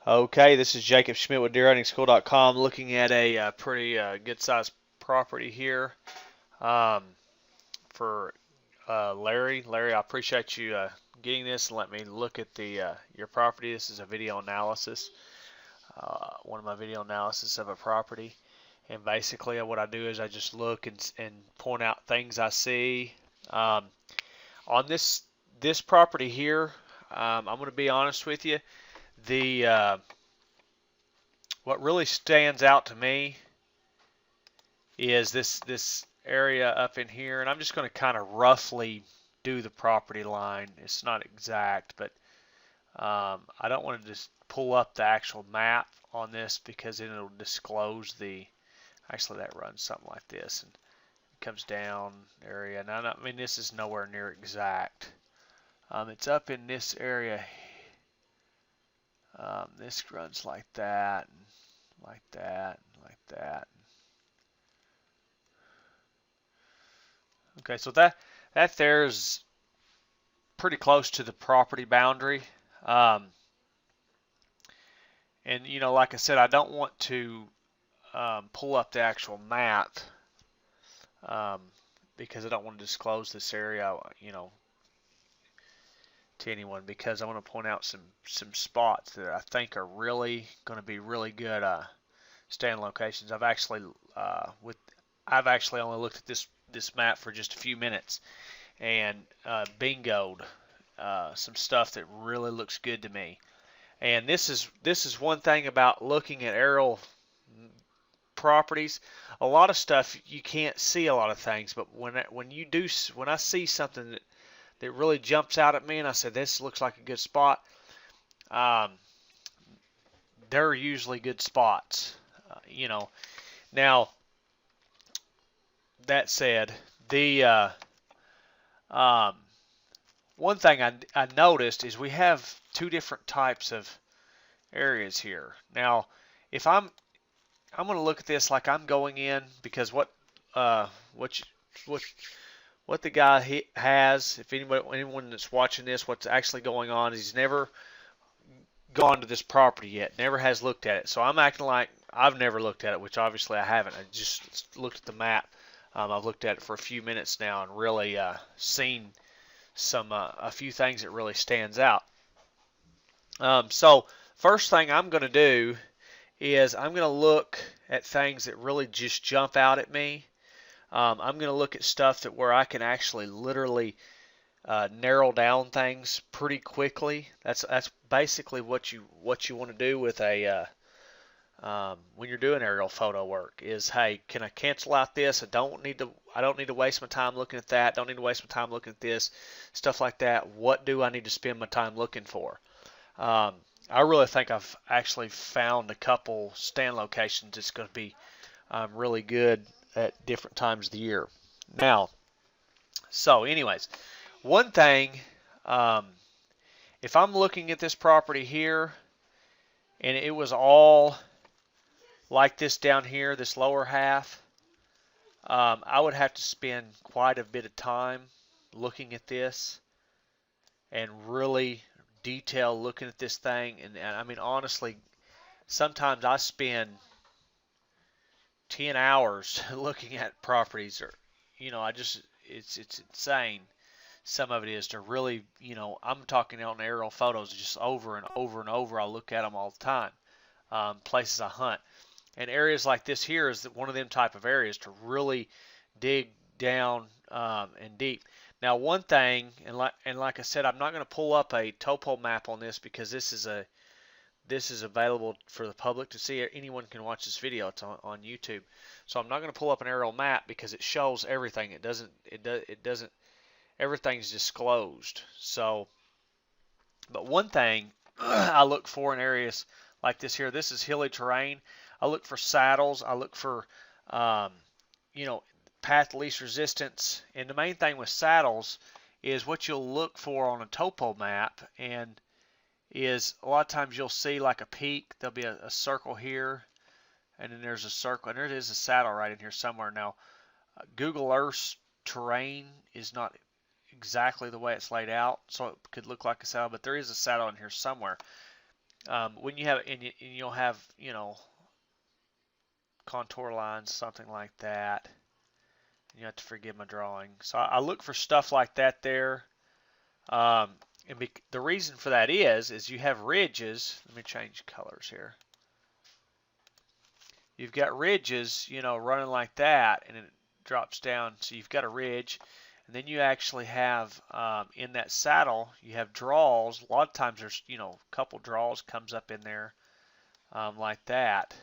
Okay, this is Jacob Schmitt with DeerHuntingSchool.com, looking at a pretty good-sized property here for Larry. Larry, I appreciate you getting this and let me look at the your property. This is a video analysis, one of my video analysis of a property. And basically, what I do is I just look and point out things I see. On this property here, I'm going to be honest with you. The what really stands out to me is this area up in here, and I'm just going to kind of roughly do the property line. It's not exact, but I don't want to just pull up the actual map on this because then it'll disclose actually that runs something like this and it comes down area. Now, I mean, this is nowhere near exact. It's up in this area. This runs like that, and like that, and like that. Okay, so that there is pretty close to the property boundary. And you know, like I said, I don't want to pull up the actual map because I don't want to disclose this area, you know, to anyone, because I want to point out some spots that I think are really going to be really good stand locations. I've actually only looked at this map for just a few minutes and bingoed some stuff that really looks good to me. And this is one thing about looking at aerial properties. A lot of stuff you can't see a lot of things, but when I see something that really jumps out at me and I say this looks like a good spot, they're usually good spots. You know. Now, that said, the one thing I noticed is we have two different types of areas here. Now, if I'm going to look at this like I'm going in, because what the guy has, if anyone that's watching this, what's actually going on is he's never gone to this property yet, never has looked at it. So I'm acting like I've never looked at it, which obviously I haven't. I just looked at the map. I've looked at it for a few minutes now and really seen a few things that really stands out. So first thing I'm going to do is I'm going to look at things that really just jump out at me. I'm going to look at stuff where I can actually literally narrow down things pretty quickly. That's basically what you want to do with a when you're doing aerial photo work. Is, hey, can I cancel out this? I don't need to waste my time looking at that. Don't need to waste my time looking at this. Stuff like that. What do I need to spend my time looking for? I really think I've actually found a couple stand locations that's going to be really good at different times of the year. Now, so anyways, one thing, if I'm looking at this property here and it was all like this down here, this lower half, I would have to spend quite a bit of time looking at this and really detail looking at this thing. And I mean, honestly, sometimes I spend 10 hours looking at properties, or, you know, it's insane. Some of it is to really, you know, I'm talking on aerial photos just over and over and over. I look at them all the time. Places I hunt. And areas like this here is one of them type of areas to really dig down and deep. Now, one thing, and like I said, I'm not going to pull up a topo map on this because this is available for the public to see. Anyone can watch this video. It's on YouTube. So I'm not going to pull up an aerial map because it shows everything. It doesn't. Everything's disclosed. So, but one thing I look for in areas like this here. This is hilly terrain. I look for saddles. I look for, you know, path least resistance. And the main thing with saddles is what you'll look for on a topo map, and is a lot of times you'll see like a peak. There'll be a circle here, and then there's a circle, and there is a saddle right in here somewhere. Now, Google Earth's terrain is not exactly the way it's laid out, so it could look like a saddle, but there is a saddle in here somewhere. When you have, and you'll have, contour lines, something like that. You have to forgive my drawing. So I look for stuff like that there. And the reason for that is you have ridges. Let me change colors here. You've got ridges, running like that, and it drops down. So you've got a ridge, and then you actually have in that saddle, you have draws. A lot of times there's, a couple draws comes up in there like that.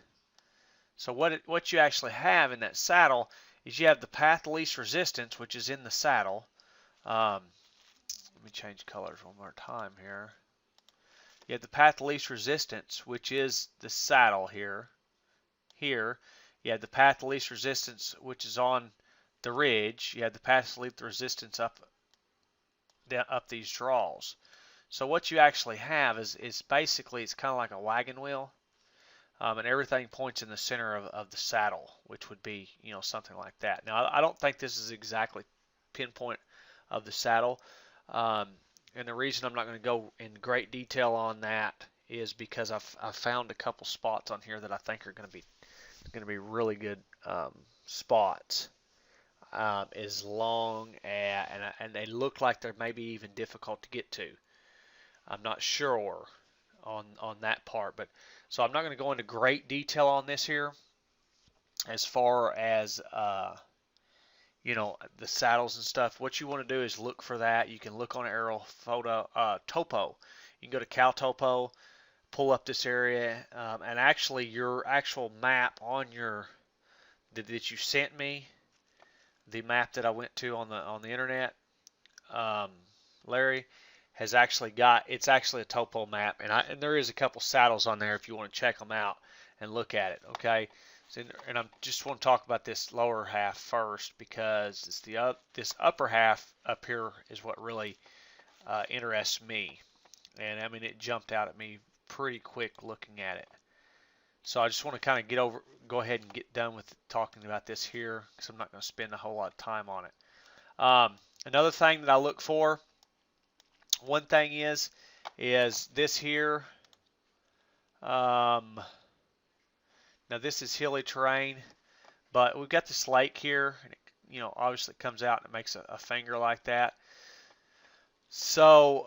So what you actually have in that saddle is you have the path of least resistance, which is in the saddle. Let me change colors one more time here. You have the path of least resistance, which is the saddle here. Here, you have the path of least resistance, which is on the ridge. You have the path of least resistance up these draws. So what you actually have is basically, it's kind of like a wagon wheel. And everything points in the center of the saddle, which would be, something like that. Now, I don't think this is exactly pinpoint of the saddle. And the reason I'm not going to go in great detail on that is because I've found a couple spots on here that I think are going to be really good spots. As long as, and they look like they're maybe even difficult to get to. I'm not sure on that part, but so I'm not going to go into great detail on this here as far as the saddles and stuff. What you want to do is look for that. You can look on Aerial Photo Topo. You can go to Cal Topo, pull up this area, and actually your actual map on that you sent me, the map that I went to on the internet, Larry, has actually it's actually a topo map, and there is a couple saddles on there if you want to check them out and look at it. Okay, so, and I just want to talk about this lower half first because it's this upper half up here is what really interests me, and I mean it jumped out at me pretty quick looking at it. So I just want to kind of go ahead and get done with talking about this here because I'm not going to spend a whole lot of time on it. Another thing that I look for. One thing is this here. Now this is hilly terrain, but we've got this lake here, and it, obviously it comes out and it makes a finger like that. So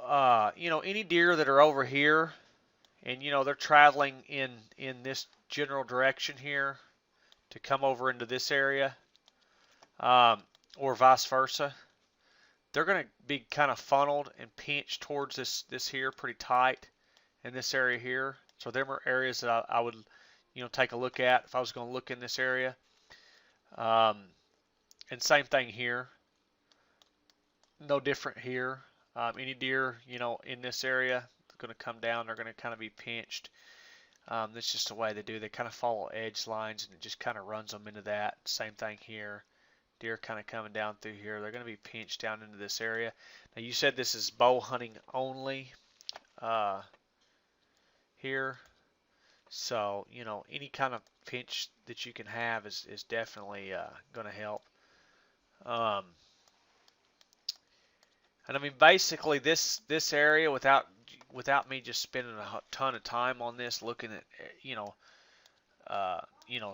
any deer that are over here, and they're traveling in this general direction here to come over into this area, or vice versa. They're going to be kind of funneled and pinched towards this here pretty tight in this area here. So there are areas that I would, take a look at if I was going to look in this area. And same thing here. No different here. Any deer, in this area, they're going to come down. They're going to kind of be pinched. That's just the way they do. They kind of follow edge lines, and it just kind of runs them into that. Same thing here. Deer kind of coming down through here. They're going to be pinched down into this area. Now you said this is bow hunting only here. So, any kind of pinch that you can have is definitely going to help. And I mean, basically this area, without me just spending a ton of time on this, looking at,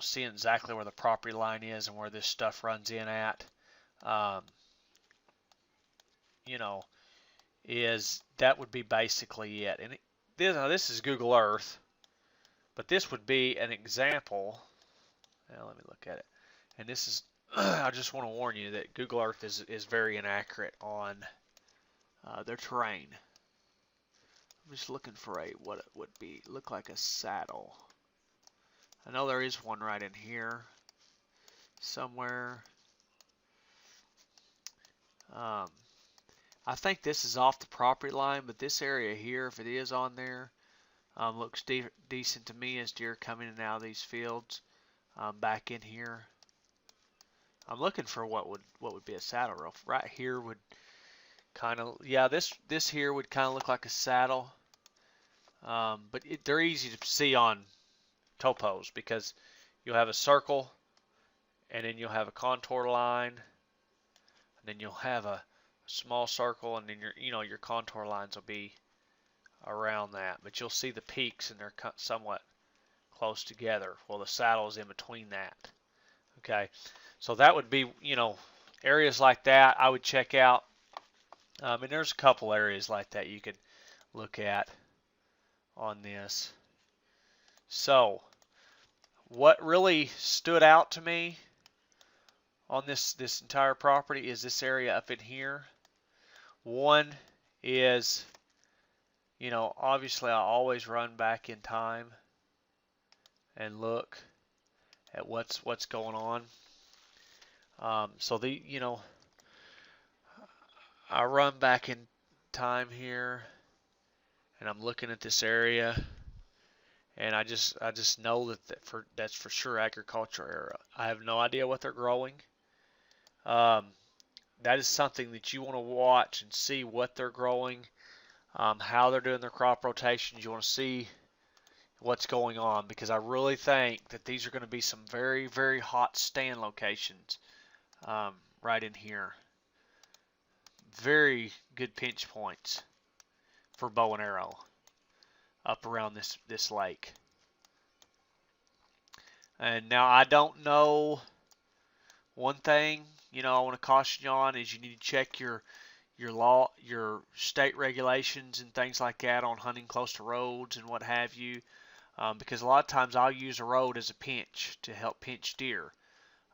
seeing exactly where the property line is and where this stuff runs in at, that would be basically it. And this is Google Earth, but this would be an example. Now let me look at it. And this is, I just want to warn you that Google Earth is very inaccurate on their terrain. I'm just looking for what it would look like a saddle. I know there is one right in here somewhere. I think this is off the property line, but this area here, if it is on there, looks decent to me as deer coming in and out of these fields. Back in here, I'm looking for what would be a saddle roof. Right here would kind of, yeah, this here would kind of look like a saddle, but they're easy to see on topos because you'll have a circle, and then you'll have a contour line, and then you'll have a small circle, and then your contour lines will be around that, but you'll see the peaks and they're somewhat close together. Well, the saddle is in between that. Okay, so that would be, areas like that I would check out. And there's a couple areas like that you could look at on this. So what really stood out to me on this entire property is this area up in here. One is, obviously I always run back in time and look at what's going on. So I run back in time here, and I'm looking at this area, and I just know that's for sure agriculture area. I have no idea what they're growing. That is something that you want to watch and see what they're growing, how they're doing their crop rotations. You want to see what's going on, because I really think that these are going to be some very, very hot stand locations right in here. Very good pinch points for bow and arrow up around this lake. And now I don't know, one thing I want to caution you on is you need to check your state regulations and things like that on hunting close to roads and what have you, because a lot of times I'll use a road as a pinch to help pinch deer,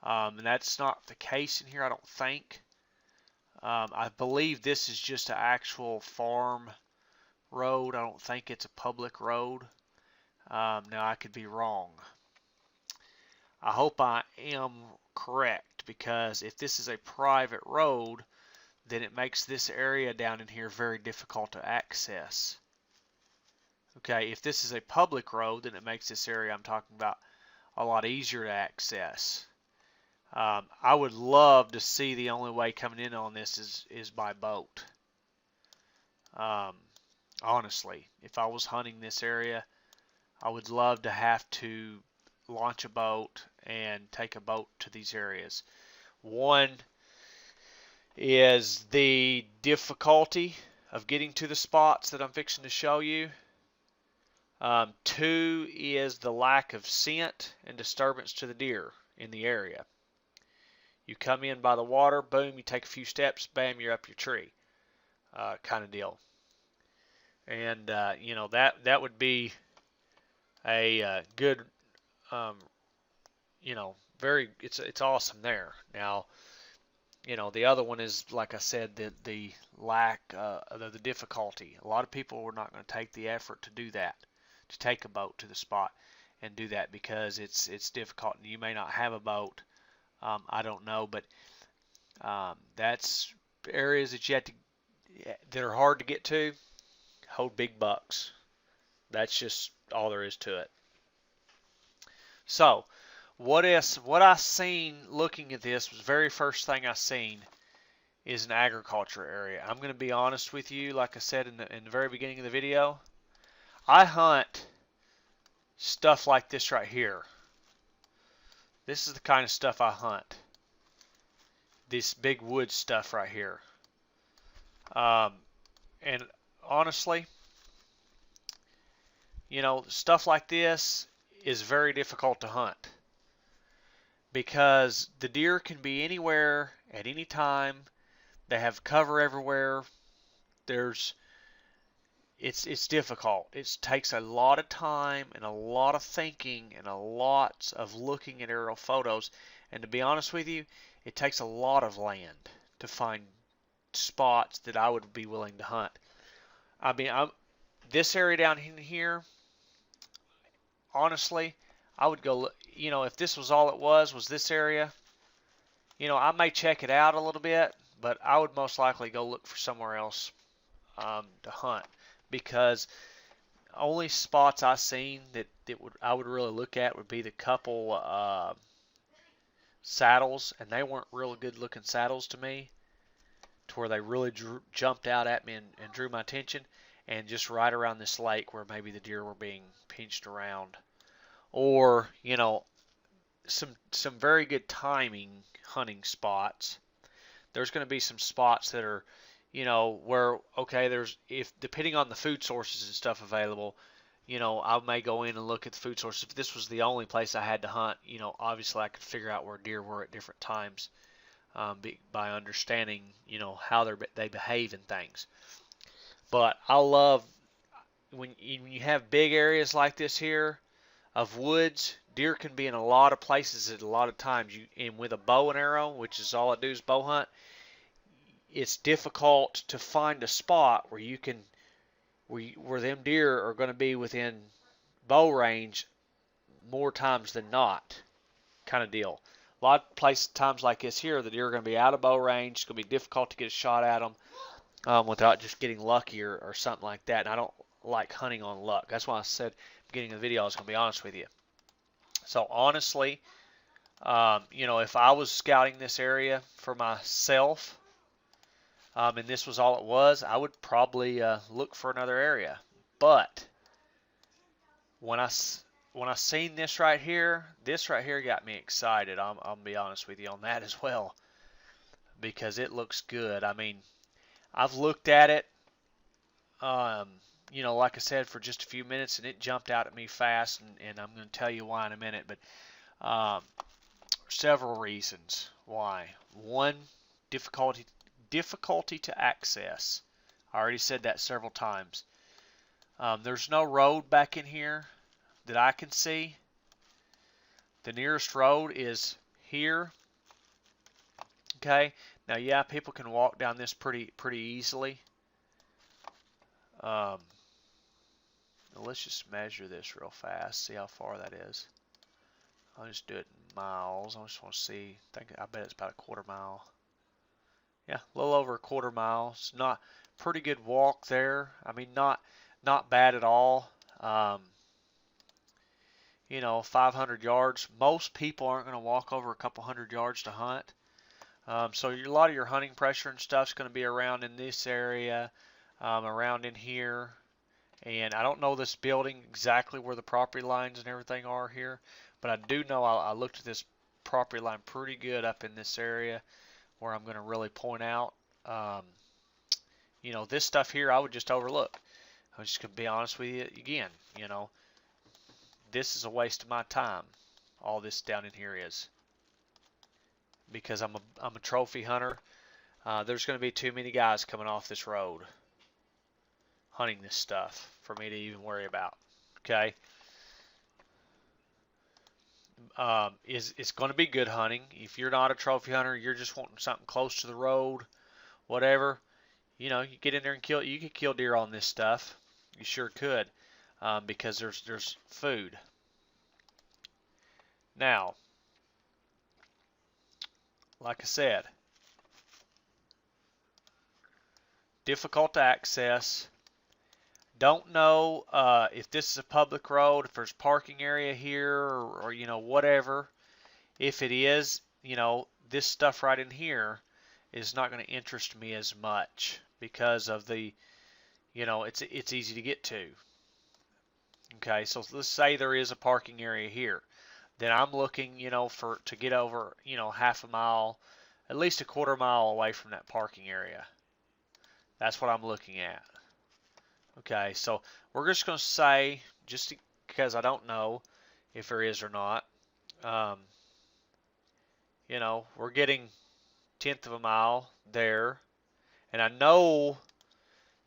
and that's not the case in here, I don't think. I believe this is just an actual farm road. I don't think it's a public road. Now I could be wrong. I hope I am correct, because if this is a private road, then it makes this area down in here very difficult to access. Okay, if this is a public road, then it makes this area I'm talking about a lot easier to access. I would love to see the only way coming in on this is by boat. Honestly, if I was hunting this area, I would love to have to launch a boat and take a boat to these areas. One is the difficulty of getting to the spots that I'm fixing to show you. Two is the lack of scent and disturbance to the deer in the area. You come in by the water, boom, you take a few steps, bam, you're up your tree, kind of deal. And that would be a good, very, it's awesome there. Now, the other one is, like I said, the lack, the difficulty. A lot of people are not going to take the effort to do that, to take a boat to the spot and do that, because it's difficult, and you may not have a boat. I don't know, but that's areas that that are hard to get to, hold big bucks. That's just all there is to it. So, what I seen looking at this was, very first thing I seen is an agriculture area. I'm going to be honest with you, like I said in the very beginning of the video, I hunt stuff like this right here. This is the kind of stuff I hunt. This big wood stuff right here. And honestly, stuff like this is very difficult to hunt, because the deer can be anywhere at any time. They have cover everywhere. It's difficult. It takes a lot of time and a lot of thinking and a lot of looking at aerial photos. And to be honest with you, it takes a lot of land to find spots that I would be willing to hunt. I mean, this area down in here, honestly, I would go, if this was all it was this area, I may check it out a little bit, but I would most likely go look for somewhere else to hunt, because only spots I've seen that I would really look at would be the couple saddles, and they weren't real good looking saddles to me, to where they really jumped out at me and drew my attention, and just right around this lake where maybe the deer were being pinched around. Or, some very good timing hunting spots. There's going to be some spots that are, where, okay, if depending on the food sources and stuff available, I may go in and look at the food sources. If this was the only place I had to hunt, obviously I could figure out where deer were at different times, by understanding, how they behave in things. But I love when you have big areas like this here of woods. Deer can be in a lot of places at a lot of times. And with a bow and arrow, which is all I do is bow hunt, it's difficult to find a spot where you can where them deer are going to be within bow range more times than not, kind of deal. A lot of times like this here, the deer are going to be out of bow range. It's going to be difficult to get a shot at them without just getting lucky or something like that. And I don't like hunting on luck. That's why I said at the beginning of the video I was going to be honest with you. So honestly, if I was scouting this area for myself, and this was all it was, I would probably look for another area. But when I seen this right here got me excited. I'll be honest with you on that as well, because it looks good. I mean, I've looked at it, like I said, for just a few minutes, and it jumped out at me fast, and I'm going to tell you why in a minute. But several reasons why. One, difficulty to access. I already said that several times. There's no road back in here that I can see. The nearest road is here. Okay. Now, yeah, people can walk down this pretty easily. Let's just measure this real fast. See how far that is. I'll just do it in miles. I just want to see. I bet it's about a quarter mile. Yeah, a little over a quarter mile. It's not pretty good walk there. I mean, not bad at all. 500 yards. Most people aren't going to walk over a couple hundred yards to hunt. So a lot of your hunting pressure and stuff is going to be around in this area, around in here. And I don't know this building exactly where the property lines and everything are here, but I do know I looked at this property line pretty good up in this area where I'm going to really point out. This stuff here I would just overlook. I'm just going to be honest with you again. This is a waste of my time. All this down in here is, because I'm a trophy hunter. There's going to be too many guys coming off this road hunting this stuff for me to even worry about. Okay. It's going to be good hunting. If you're not a trophy hunter, you're just wanting something close to the road, whatever, you get in there and kill. You could kill deer on this stuff. You sure could, because there's food. Now, like I said, difficult to access. Don't know if this is a public road, if there's parking area here, or whatever. If it is, this stuff right in here is not going to interest me as much because of the, it's easy to get to. Okay, so let's say there is a parking area here. Then I'm looking, to get over, half a mile, at least a quarter mile away from that parking area. That's what I'm looking at. Okay, so we're just going to say, just because I don't know if there is or not, we're getting 1/10 of a mile there, and I know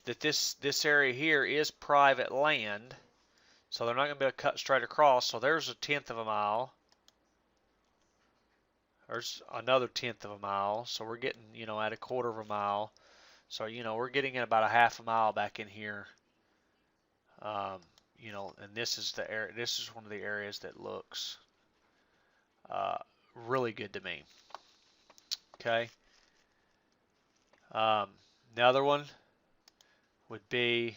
that this area here is private land, so they're not going to be able to cut straight across. So there's a 1/10 of a mile. There's another 1/10 of a mile, so we're getting, at a quarter of a mile. So, we're getting at about a half a mile back in here. And this is the area. This is one of the areas that looks really good to me. Okay. Another one would be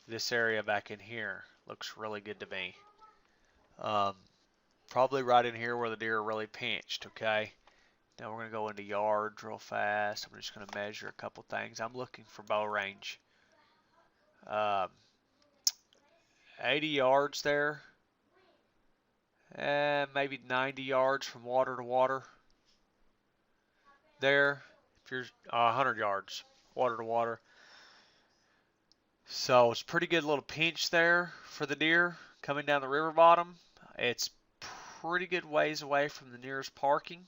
this area back in here. Looks really good to me. Probably right in here where the deer are really pinched. Okay. Now we're going to go into yards real fast. I'm just going to measure a couple things. I'm looking for bow range. 80 yards there, and maybe 90 yards from water to water there. If you're 100 yards, water to water. So it's a pretty good little pinch there for the deer coming down the river bottom. It's pretty good ways away from the nearest parking.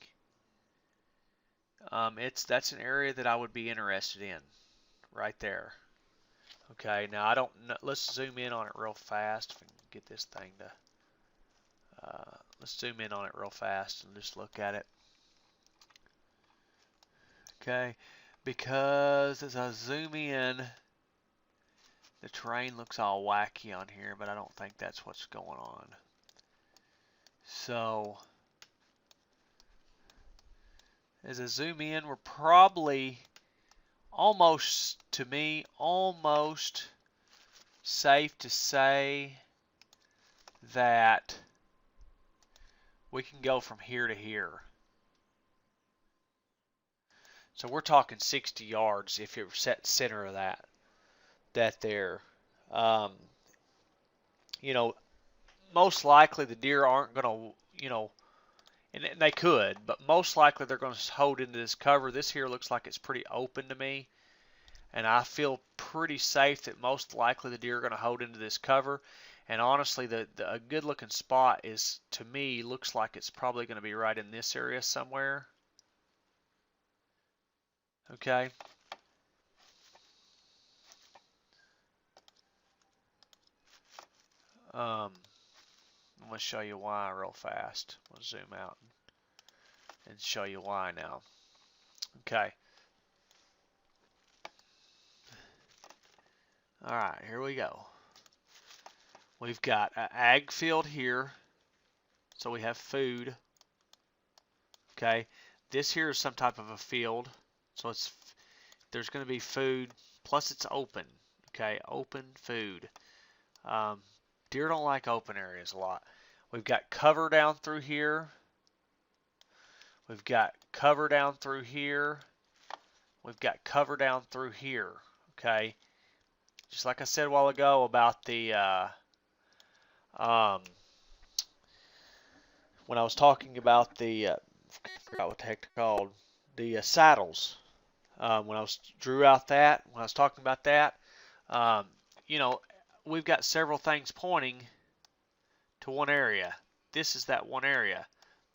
That's an area that I would be interested in right there. Okay, now I don't know, let's zoom in on it real fast. If we can get this thing to, let's zoom in on it real fast and just look at it. Okay, because as I zoom in, the terrain looks all wacky on here, but I don't think that's what's going on. So, as I zoom in, we're probably almost, to me, almost safe to say that we can go from here to here. So we're talking 60 yards if you're set center of that there. You know, most likely the deer aren't going to, and they could, but most likely they're going to hold into this cover. This here looks like it's pretty open to me, and I feel pretty safe that most likely the deer are going to hold into this cover. And honestly, a good looking spot is, to me, looks like it's probably going to be right in this area somewhere. Okay. I'm going to show you why real fast. We'll zoom out and show you why now. Okay. All right, here we go. We've got an ag field here, so we have food. Okay. This here is some type of a field, so there's going to be food, plus it's open. Okay, open food. Deer don't like open areas a lot. We've got cover down through here. We've got cover down through here. We've got cover down through here. Okay, just like I said a while ago about the when I was talking about the I forgot what the heck they're called, the saddles. When I drew out that, when I was talking about that, we've got several things pointing to one area. This is that one area.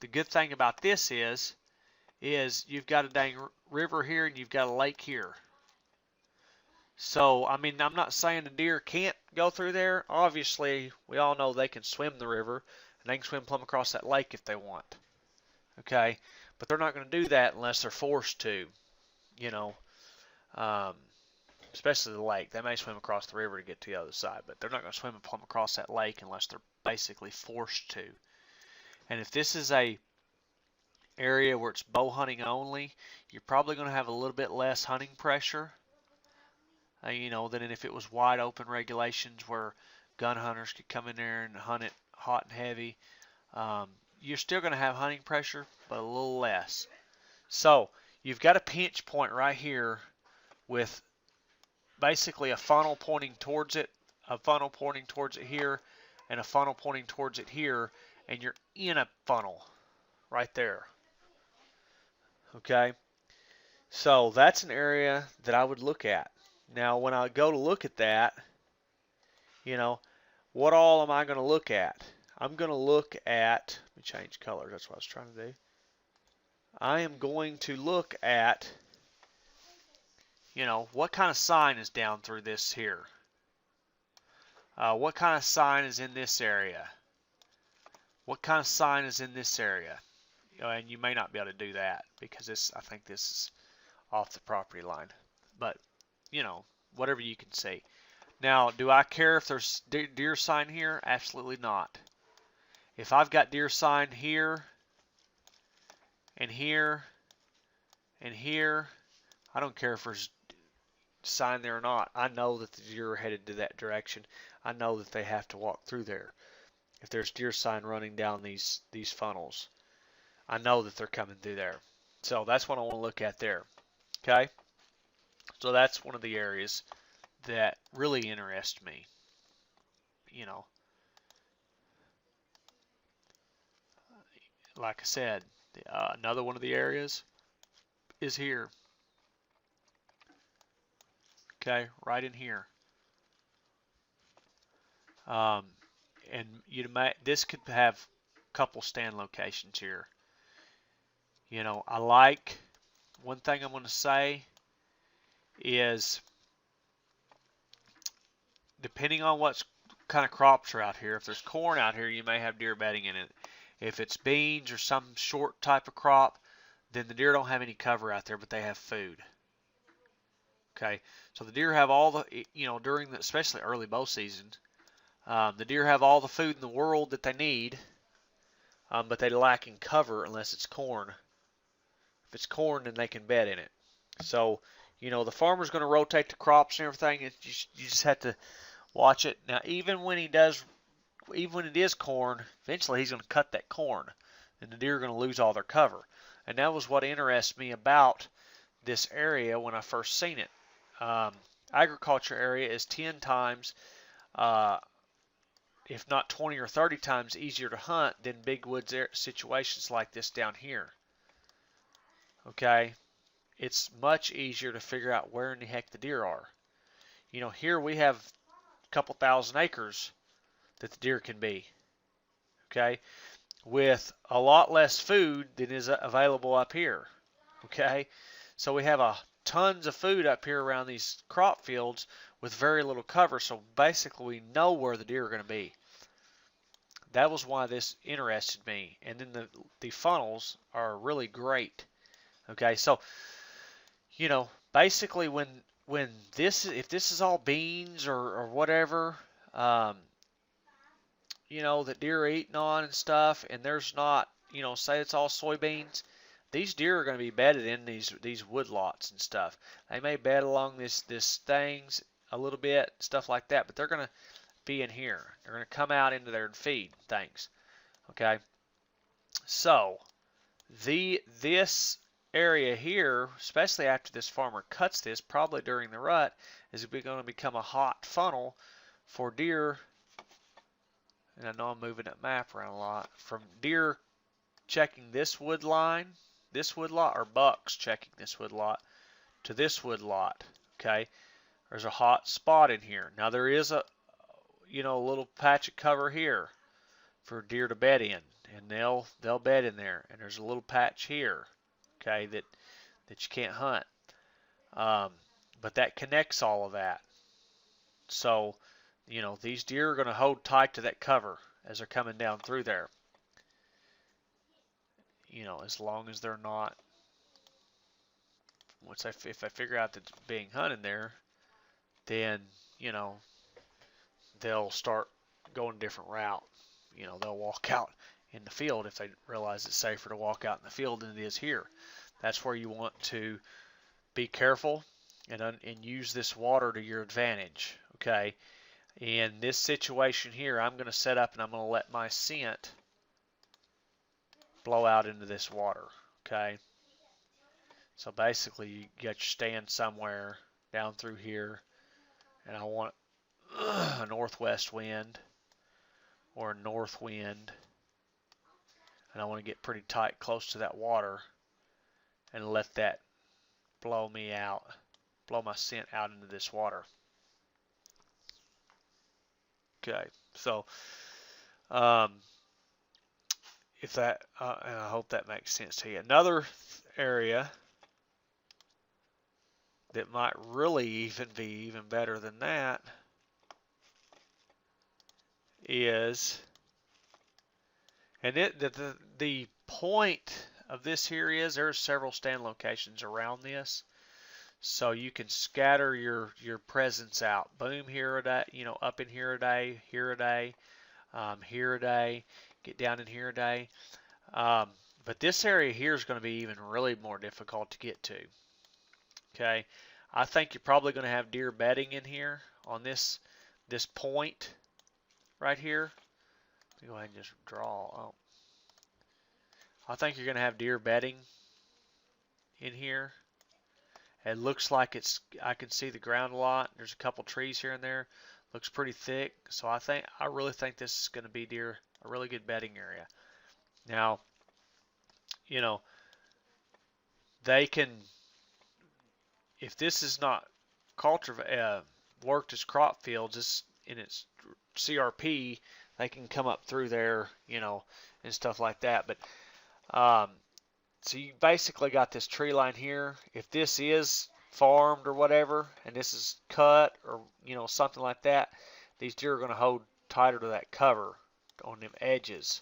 The good thing about this is you've got a dang river here and you've got a lake here. So, I mean, I'm not saying the deer can't go through there. Obviously, we all know they can swim the river and they can swim plumb across that lake if they want. Okay, but they're not going to do that unless they're forced to. Especially the lake. They may swim across the river to get to the other side, but they're not going to swim plumb across that lake unless they're basically forced to. And if this is a area where it's bow hunting only, you're probably going to have a little bit less hunting pressure, than if it was wide open regulations where gun hunters could come in there and hunt it hot and heavy. You're still going to have hunting pressure, but a little less. So you've got a pinch point right here with basically a funnel pointing towards it, a funnel pointing towards it here, and a funnel pointing towards it here, and you're in a funnel right there. Okay, so that's an area that I would look at. Now, when I go to look at that, what all am I going to look at? I'm going to look at, let me change colors, that's what I was trying to do. I am going to look at, what kind of sign is down through this here? What kind of sign is in this area? What kind of sign is in this area? And you may not be able to do that because I think this is off the property line. But, whatever you can see. Now, do I care if there's deer sign here? Absolutely not. If I've got deer sign here, and here, and here, I don't care if there's sign there or not. I know that the deer are headed to that direction. I know that they have to walk through there. If there's deer sign running down these funnels, I know that they're coming through there. So that's what I want to look at there. Okay? So that's one of the areas that really interest me. Like I said, another one of the areas is here. Okay, right in here. Um, and this could have a couple stand locations here. You know, I like, one thing I'm going to say is, depending on what kind of crops are out here, if there's corn out here, you may have deer bedding in it. If it's beans or some short type of crop, then the deer don't have any cover out there, but they have food. Okay, so the deer have all the, during the, especially early bow season, the deer have all the food in the world that they need, but they lack in cover unless it's corn. If it's corn, then they can bed in it. So, the farmer's going to rotate the crops and everything. You just have to watch it. Now, even when it is corn, eventually he's going to cut that corn, and the deer are going to lose all their cover. And that was what interests me about this area when I first seen it. Agriculture area is 10 times, if not 20 or 30 times easier to hunt than big woods situations like this down here. Okay, it's much easier to figure out where in the heck the deer are. Here we have a couple thousand acres that the deer can be. Okay, with a lot less food than is available up here. Okay, so we have tons of food up here around these crop fields with very little cover, so basically we know where the deer are going to be. That was why this interested me. And then the funnels are really great. Okay, so basically when if this is all beans or whatever, that deer are eating on and stuff, and there's not, say it's all soybeans, these deer are going to be bedded in these wood lots and stuff. They may bed along this things a little bit, stuff like that, but they're going to be in here. They're going to come out into there and feed things. Okay, so this area here, especially after this farmer cuts this, probably during the rut, is going to become a hot funnel for deer. And I know I'm moving that map around a lot. From deer checking this wood lot, or bucks checking this wood lot to this wood lot. Okay, there's a hot spot in here. Now there is a little patch of cover here for deer to bed in, and they'll bed in there. And there's a little patch here, okay, that you can't hunt. But that connects all of that. So, these deer are going to hold tight to that cover as they're coming down through there. As long as they're not, if I figure out that it's being hunted there, then, they'll start going a different route. They'll walk out in the field if they realize it's safer to walk out in the field than it is here. That's where you want to be careful and use this water to your advantage. Okay, in this situation here, I'm going to set up and I'm going to let my scent blow out into this water. Okay, so basically you got your stand somewhere down through here, and I want a northwest wind or a north wind, and I want to get pretty tight close to that water and let that blow my scent out into this water. Okay, so if that, and I hope that makes sense to you. Another area that might really even be even better than that is, and the point of this here is there's several stand locations around this, so you can scatter your presence out. Boom, here a day, up in here a day, here a day, here a day, get down in here a day. But this area here is going to be even really more difficult to get to. Okay, I think you're probably going to have deer bedding in here on this point right here. Let me go ahead and just draw. Oh, I think you're going to have deer bedding in here. It looks like I can see the ground a lot. There's a couple trees here and there. Looks pretty thick. So I really think this is going to be a really good bedding area. Now, they can, if this is not worked as crop fields, it's in its CRP, they can come up through there, and stuff like that. But so you basically got this tree line here. If this is farmed or whatever, and this is cut or something like that, these deer are going to hold tighter to that cover on them edges.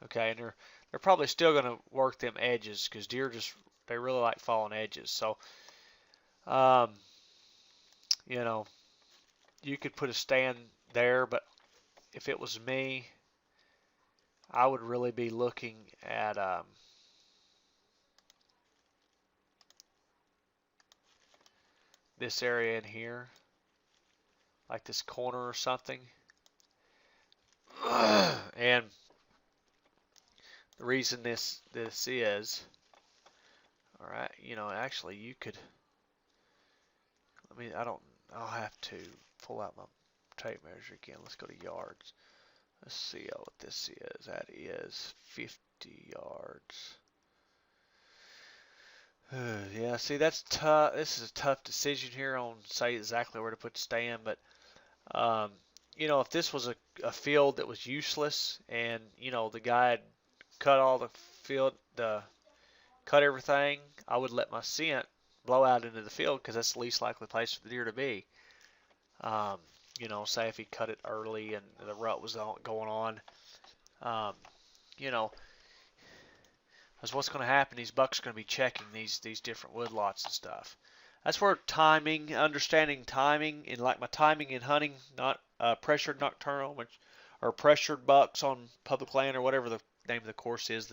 Okay, and they're probably still going to work them edges because deer they really like falling edges. So you could put a stand there, but if it was me, I would really be looking at this area in here, like this corner or something. And the reason this is, all right, actually you could, I'll have to pull out my tape measure again. Let's go to yards. Let's see what this is. That is 50 yards. Yeah, see, that's tough. This is a tough decision here on say exactly where to put the stand, but if this was a field that was useless and the guy had cut all the field, cut everything, I would let my scent blow out into the field because that's the least likely place for the deer to be. Say if he cut it early and the rut was going on, because what's going to happen, these bucks are going to be checking these different woodlots and stuff. That's where timing, understanding timing, and like my timing in hunting, not pressured nocturnal, or pressured bucks on public land or whatever the name of the course is.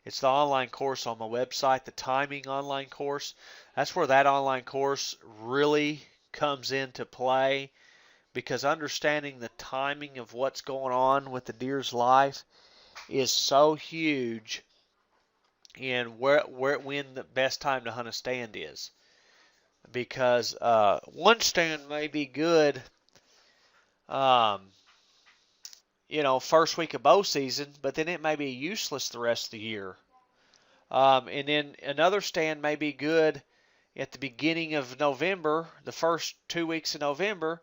It's the online course on my website, the timing online course. That's where that online course really comes into play, because understanding the timing of what's going on with the deer's life is so huge in when the best time to hunt a stand is. Because one stand may be good, first week of bow season, but then it may be useless the rest of the year. And then another stand may be good at the beginning of November, the first 2 weeks of November,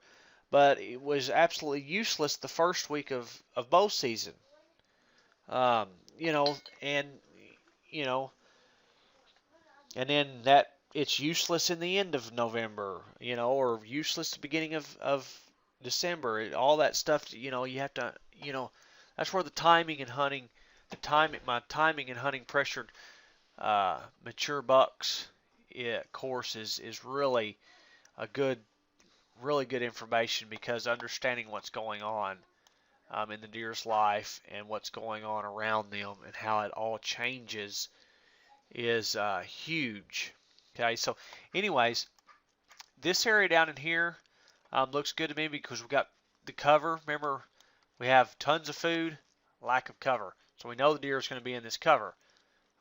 but it was absolutely useless the first week of bow season. And then that it's useless in the end of November, or useless at the beginning of December. All that stuff, you have to, that's where the timing in hunting, my timing in hunting pressured mature bucks course is really really good information, because understanding what's going on in the deer's life and what's going on around them and how it all changes is huge. Okay, so anyways, this area down in here looks good to me because we've got the cover. Remember, we have tons of food, lack of cover. So we know the deer is going to be in this cover.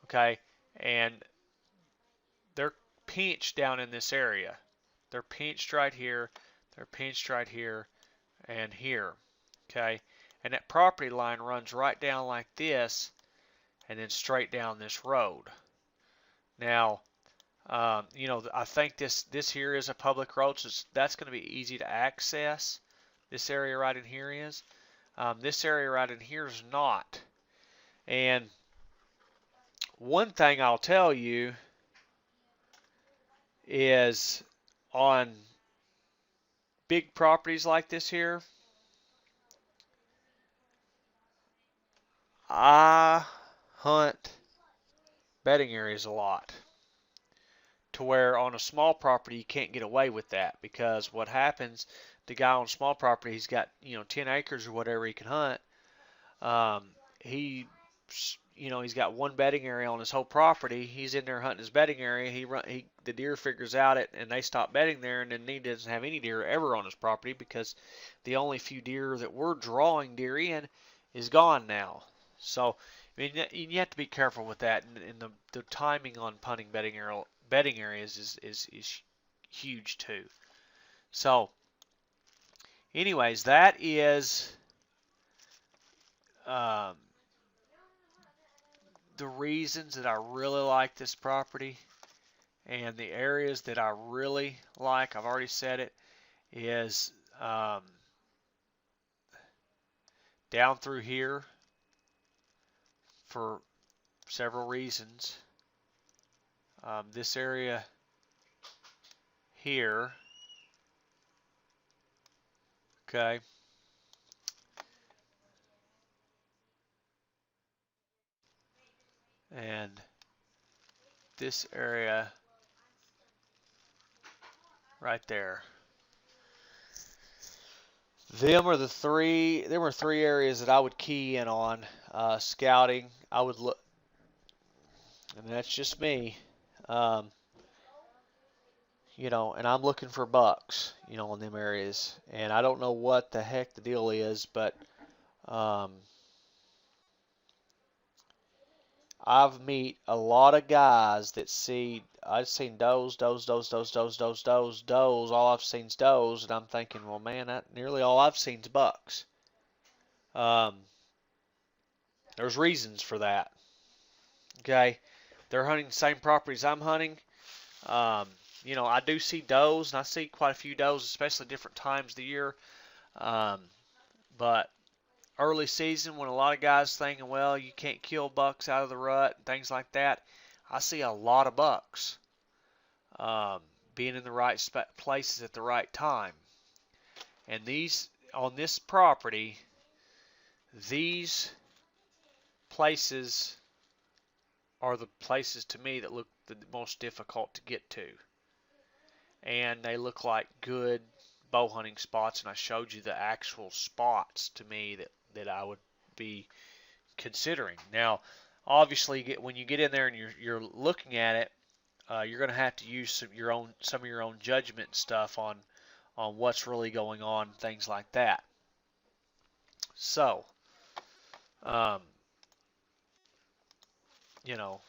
Okay, and they're pinched down in this area. They're pinched right here. They're pinched right here and here. Okay, and that property line runs right down like this and then straight down this road. Now, I think this here is a public road, so that's going to be easy to access. This area right in here is. This area right in here is not. And one thing I'll tell you is on big properties like this here, I hunt bedding areas a lot, to where on a small property you can't get away with that, because what happens, the guy on a small property, he's got 10 acres or whatever he can hunt. He's got one bedding area on his whole property. He's in there hunting his bedding area. The deer figures out it, and they stop bedding there, and then he doesn't have any deer ever on his property, because the only few deer that we're drawing deer in is gone now. So I mean, you have to be careful with that, and the timing on punting bedding areas is huge too. So anyways, that is the reasons that I really like this property. And the areas that I really like, I've already said it, is down through here for several reasons. This area here, okay, and this area right there. Them are three areas that I would key in on scouting. I would look, and that's just me. You know, and I'm looking for bucks, you know, in them areas. And I don't know what the heck the deal is, but I've met a lot of guys that I've seen does. All I've seen is does, and I'm thinking, well, man, that nearly all I've seen is bucks. There's reasons for that. Okay, they're hunting the same properties I'm hunting. You know, I do see does, and I see quite a few does, especially different times of the year. But early season, when a lot of guys thinking, well, you can't kill bucks out of the rut and things like that, I see a lot of bucks being in the right places at the right time. And on this property, these places are the places to me that look the most difficult to get to. And they look like good bow hunting spots, and I showed you the actual spots to me that I would be considering. Now, obviously, when you get in there and you're looking at it, you're going to have to use some of your own judgment and stuff on what's really going on, things like that. So, you know,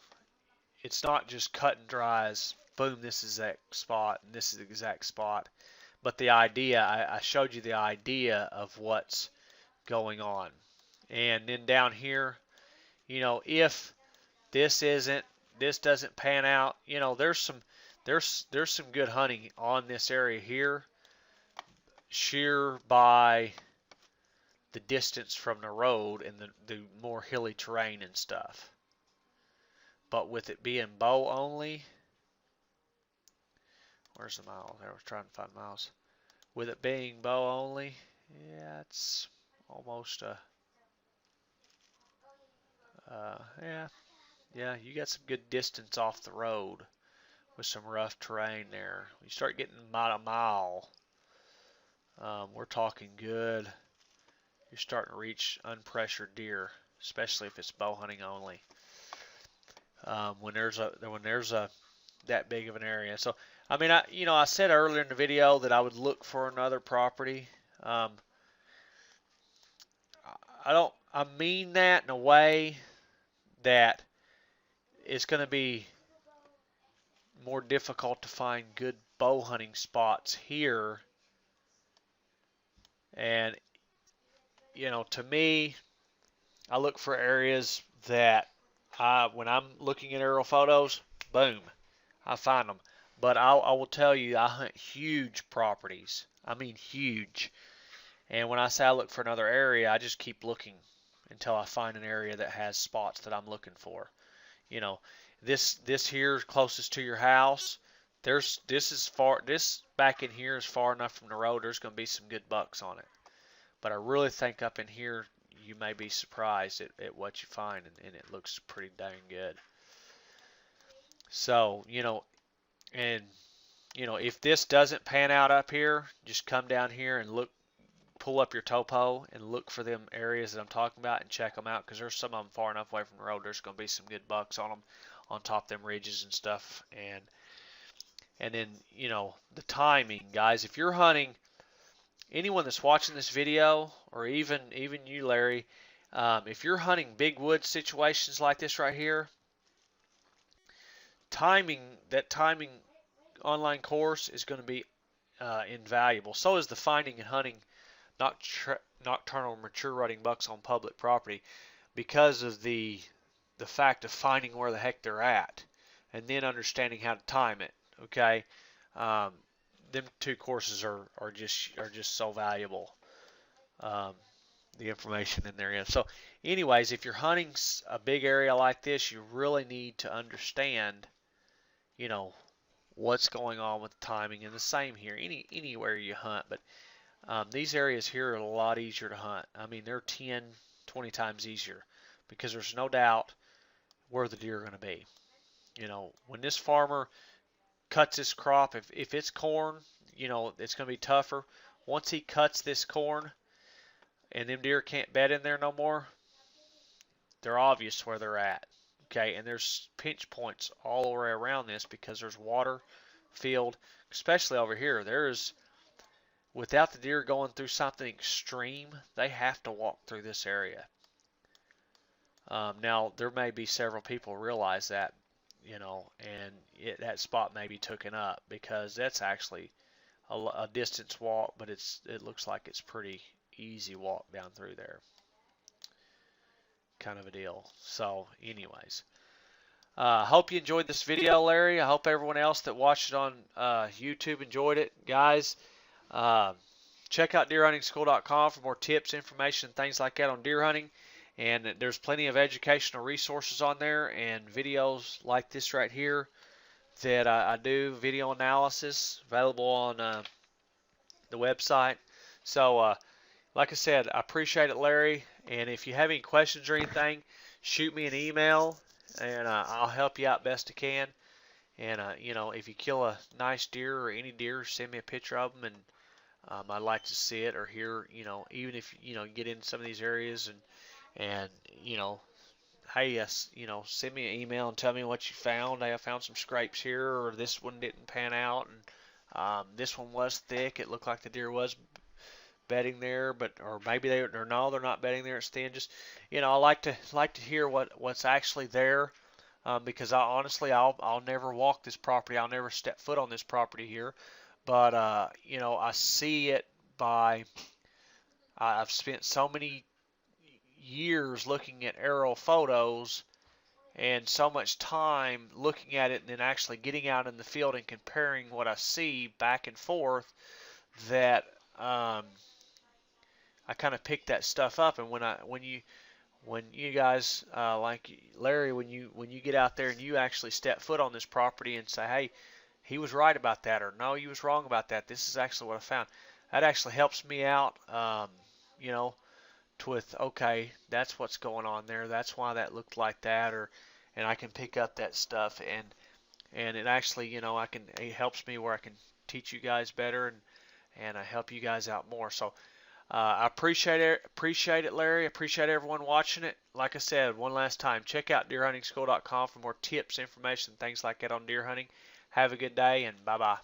it's not just cut and dry as boom, this is that spot and this is the exact spot. But the idea, I showed you the idea of what's going on. And then down here, you know, if this doesn't pan out, you know, there's some good hunting on this area here, sheer by the distance from the road and the more hilly terrain and stuff. But with it being bow only, where's the miles? I was trying to find miles. With it being bow only, yeah, it's almost a yeah, you got some good distance off the road with some rough terrain there. When you start getting about a mile, we're talking good. You're starting to reach unpressured deer, especially if it's bow hunting only. When there's a that big of an area. So I mean, I said earlier in the video that I would look for another property. I mean that in a way that it's going to be more difficult to find good bow hunting spots here. And, you know, to me, I look for areas that when I'm looking at aerial photos, boom, I find them. But I will tell you, I hunt huge properties. I mean huge. And when I say I look for another area, I just keep looking until I find an area that has spots that I'm looking for. You know, this here closest to your house, this back in here is far enough from the road, there's going to be some good bucks on it. But I really think up in here, you may be surprised at what you find, and it looks pretty dang good. So, you know, and, you know, if this doesn't pan out up here, just come down here and look, pull up your topo and look for them areas that I'm talking about and check them out, because there's some of them far enough away from the road, there's going to be some good bucks on them on top of them ridges and stuff. And then, you know, the timing, guys, if you're hunting, anyone that's watching this video, or even you, Larry, if you're hunting big wood situations like this right here, that timing online course is going to be invaluable. So is the finding and hunting nocturnal mature rutting bucks on public property, because of the fact of finding where the heck they're at. and then understanding how to time it. Okay, um, them two courses are just so valuable. Um, the information in there. So, anyways, if you're hunting a big area like this, you really need to understand, you know, what's going on with the timing. And the same here, anywhere you hunt, but these areas here are a lot easier to hunt. I mean, they're 10, 20 times easier because there's no doubt where the deer are going to be. You know, when this farmer cuts his crop, if it's corn, you know, it's going to be tougher. Once he cuts this corn and them deer can't bed in there no more, they're obvious where they're at. Okay, and there's pinch points all the way around this because there's water, field, especially over here. There's, without the deer going through something extreme, they have to walk through this area. Now, there may be several people realize that, you know, and that spot may be taken up because that's actually a distance walk, but it looks like it's pretty easy walk down through there, kind of a deal. So, anyways, I hope you enjoyed this video, Larry. I hope everyone else that watched it on YouTube enjoyed it, guys. Uh, check out deerhuntingschool.com for more tips, information, things like that on deer hunting. And there's plenty of educational resources on there and videos like this right here that I do, video analysis, available on the website. So, like I said, I appreciate it, Larry. And if you have any questions or anything, shoot me an email, and I'll help you out best I can. And, you know, if you kill a nice deer or any deer, send me a picture of them, and I'd like to see it or hear, you know, even if, you know, get in some of these areas and you know, hey, yes, you know, send me an email and tell me what you found. Hey, I found some scrapes here, or this one didn't pan out, and this one was thick. It looked like the deer was bedding there, but or maybe they're no, they're not bedding there. It's thin. Just, you know, I like to hear what's actually there, because I'll never walk this property. I'll never step foot on this property here, but you know, I see it by. I've spent so many years looking at aerial photos and so much time looking at it and then actually getting out in the field and comparing what I see back and forth that I kind of pick that stuff up. And when you guys like Larry, when you get out there and you actually step foot on this property and say, hey, he was right about that, or no, he was wrong about that, this is actually what I found, that actually helps me out, you know, with, okay, that's what's going on there, that's why that looked like that, or and I can pick up that stuff, and it actually, you know, it helps me where I can teach you guys better, and I help you guys out more. So I appreciate it, Larry. Appreciate everyone watching it. Like I said, one last time, check out deerhuntingschool.com for more tips, information, things like that on deer hunting. Have a good day, and bye bye.